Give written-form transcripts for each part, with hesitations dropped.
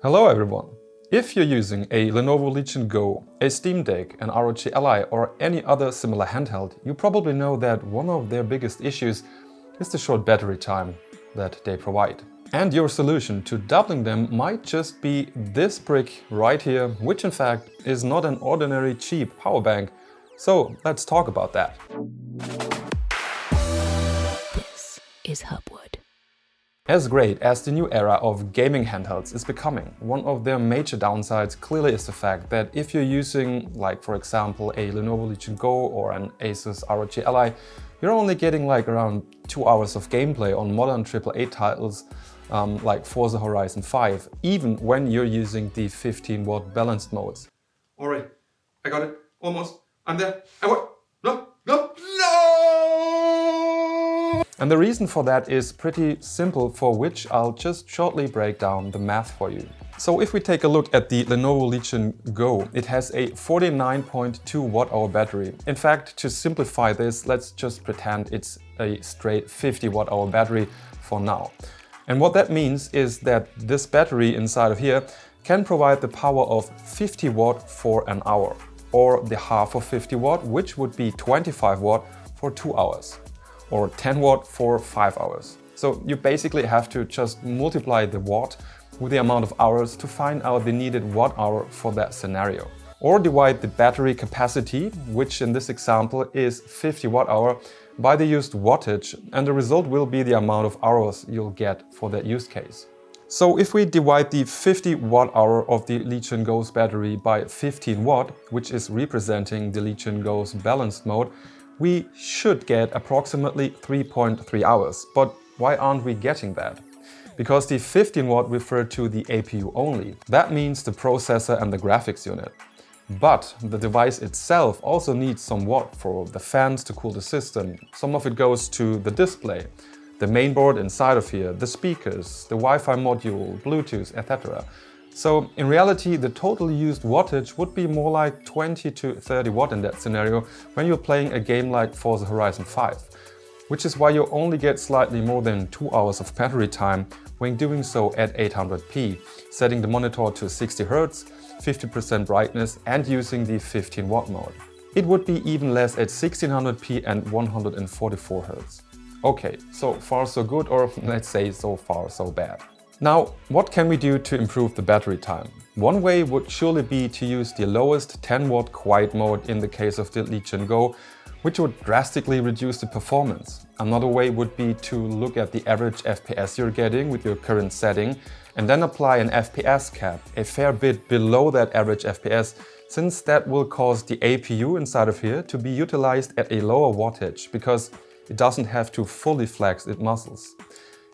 Hello everyone! If you're using a Lenovo Legion Go, a Steam Deck, an ROG Ally or any other similar handheld, you probably know that one of their biggest issues is the short battery time that they provide. And your solution to doubling them might just be this brick right here, which in fact is not an ordinary cheap power bank. So let's talk about that. This is Hubwood. As great as the new era of gaming handhelds is becoming, one of their major downsides clearly is the fact that if you're using, like for example, a Lenovo Legion Go or an ASUS ROG Ally, you're only getting like around 2 hours of gameplay on modern AAA titles like Forza Horizon 5, even when you're using the 15-watt balanced modes. Alright, I got it. Almost. I'm there. No! And the reason for that is pretty simple, for which I'll just shortly break down the math for you. So if we take a look at the Lenovo Legion Go, it has a 49.2 watt-hour battery. In fact, to simplify this, let's just pretend it's a straight 50 watt-hour battery for now. And what that means is that this battery inside of here can provide the power of 50 watt for an hour, or the half of 50 watt, which would be 25 watt for 2 hours, or 10 watt for 5 hours. So you basically have to just multiply the watt with the amount of hours to find out the needed watt hour for that scenario. Or divide the battery capacity, which in this example is 50 watt hour, by the used wattage, and the result will be the amount of hours you'll get for that use case. So if we divide the 50 watt hour of the Legion Go's battery by 15 watt, which is representing the Legion Go's balanced mode, we should get approximately 3.3 hours. But why aren't we getting that? Because the 15 watt referred to the APU only. That means the processor and the graphics unit. But the device itself also needs some watt for the fans to cool the system. Some of it goes to the display, the mainboard inside of here, the speakers, the Wi-Fi module, Bluetooth, etc. So in reality, the total used wattage would be more like 20 to 30 watt in that scenario when you're playing a game like Forza Horizon 5. Which is why you only get slightly more than 2 hours of battery time when doing so at 800p, setting the monitor to 60 Hz, 50% brightness and using the 15 watt mode. It would be even less at 1600p and 144 Hz. Okay, so far so good, or let's say so far so bad. Now, what can we do to improve the battery time? One way would surely be to use the lowest 10 watt quiet mode in the case of the Legion Go, which would drastically reduce the performance. Another way would be to look at the average FPS you're getting with your current setting and then apply an FPS cap, a fair bit below that average FPS, since that will cause the APU inside of here to be utilized at a lower wattage because it doesn't have to fully flex its muscles.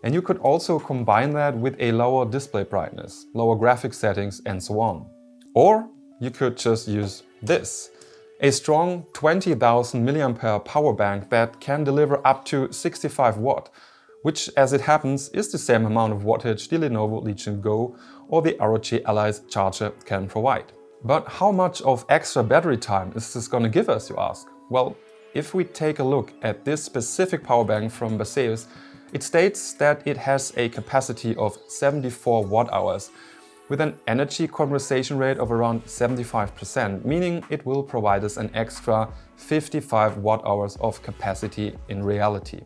And you could also combine that with a lower display brightness, lower graphics settings and so on. Or you could just use this. A strong 20,000 mAh power bank that can deliver up to 65 watt, which as it happens is the same amount of wattage the Lenovo Legion Go or the ROG Ally's charger can provide. But how much of extra battery time is this going to give us, you ask? Well, if we take a look at this specific power bank from BASEUS, it states that it has a capacity of 74 watt hours, with an energy conservation rate of around 75%, meaning it will provide us an extra 55 watt hours of capacity in reality.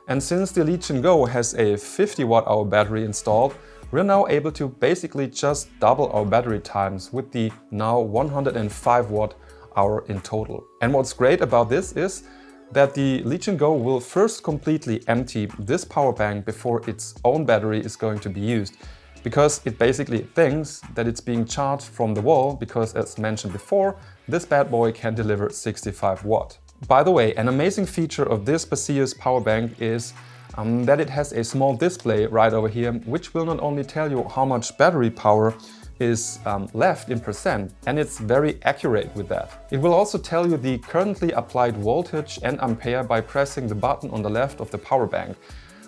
And since the Legion Go has a 50 watt hour battery installed, we're now able to basically just double our battery times with the now 105 watt hour in total. And what's great about this is that the Legion Go will first completely empty this power bank before its own battery is going to be used, because it basically thinks that it's being charged from the wall because, as mentioned before, this bad boy can deliver 65 watt. By the way, an amazing feature of this BASEUS power bank is that it has a small display right over here, which will not only tell you how much battery power is left in percent, and it's very accurate with that. It will also tell you the currently applied voltage and ampere by pressing the button on the left of the power bank,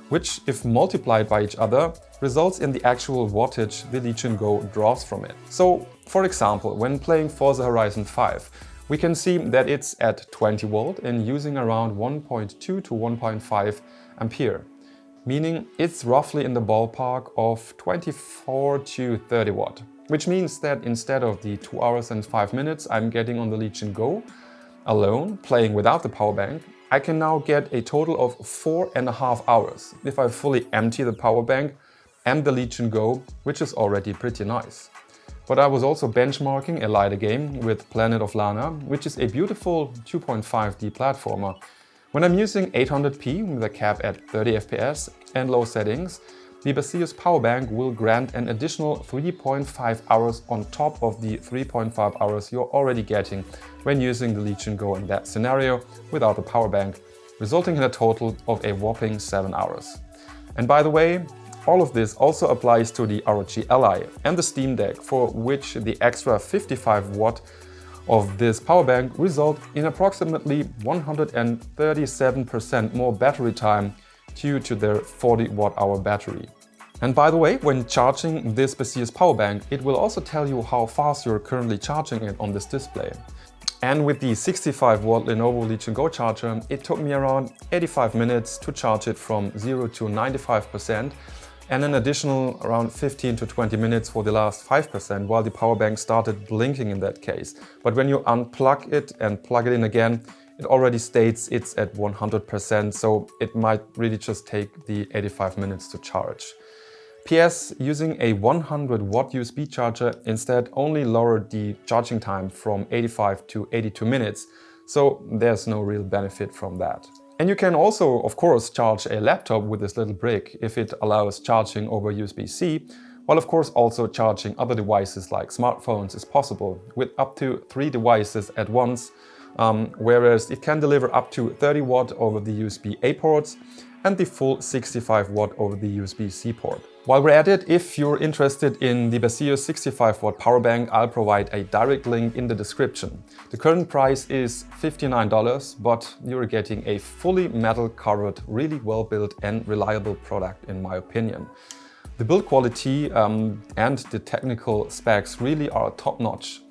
which, if multiplied by each other, results in the actual wattage the Legion Go draws from it. So, for example, when playing Forza Horizon 5, we can see that it's at 20 volt and using around 1.2 to 1.5 ampere. meaning it's roughly in the ballpark of 24 to 30 watt, which means that instead of the 2 hours and 5 minutes I'm getting on the Legion Go alone, playing without the power bank, I can now get a total of 4.5 hours if I fully empty the power bank and the Legion Go, which is already pretty nice. But I was also benchmarking a lighter game with Planet of Lana, which is a beautiful 2.5D platformer. When I'm using 800p with a cap at 30 FPS and low settings, the BASEUS Powerbank will grant an additional 3.5 hours on top of the 3.5 hours you're already getting when using the Legion Go in that scenario without the power bank, resulting in a total of a whopping 7 hours. And by the way, all of this also applies to the ROG Ally and the Steam Deck, for which the extra 55 watt of this power bank result in approximately 137% more battery time due to their 40 watt-hour battery. And by the way, when charging this BASEUS power bank, it will also tell you how fast you're currently charging it on this display. And with the 65 watt Lenovo Legion Go charger, it took me around 85 minutes to charge it from 0 to 95%, and an additional around 15 to 20 minutes for the last 5% while the power bank started blinking in that case. But when you unplug it and plug it in again, it already states it's at 100%, so it might really just take the 85 minutes to charge. PS, using a 100 watt USB charger instead only lowered the charging time from 85 to 82 minutes, so there's no real benefit from that. And you can also, of course, charge a laptop with this little brick if it allows charging over USB-C, while of course also charging other devices like smartphones is possible with up to 3 devices at once, whereas it can deliver up to 30 watt over the USB-A ports and the full 65 watt over the USB-C port. While we're at it, if you're interested in the BASEUS 65 watt power bank, I'll provide a direct link in the description. The current price is $59, but you're getting a fully metal covered, really well built and reliable product in my opinion. The build quality and the technical specs really are top notch.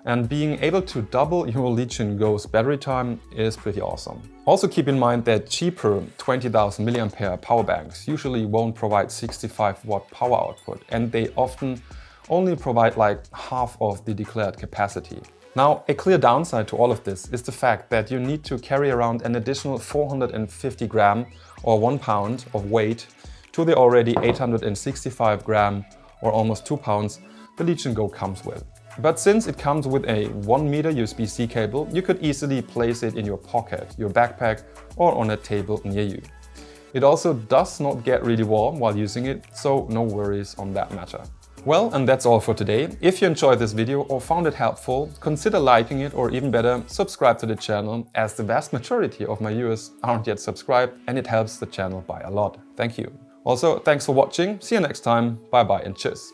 And being able to double your Legion Go's battery time is pretty awesome. Also keep in mind that cheaper 20,000 mAh power banks usually won't provide 65 watt power output, and they often only provide like half of the declared capacity. Now, a clear downside to all of this is the fact that you need to carry around an additional 450 gram or 1 pound of weight to the already 865 gram or almost 2 pounds the Legion Go comes with. But since it comes with a 1 meter USB-C cable, you could easily place it in your pocket, your backpack, or on a table near you. It also does not get really warm while using it, so no worries on that matter. Well, and that's all for today. If you enjoyed this video or found it helpful, consider liking it, or even better, subscribe to the channel, as the vast majority of my viewers aren't yet subscribed and it helps the channel by a lot. Thank you. Also, thanks for watching, see you next time, bye bye and cheers.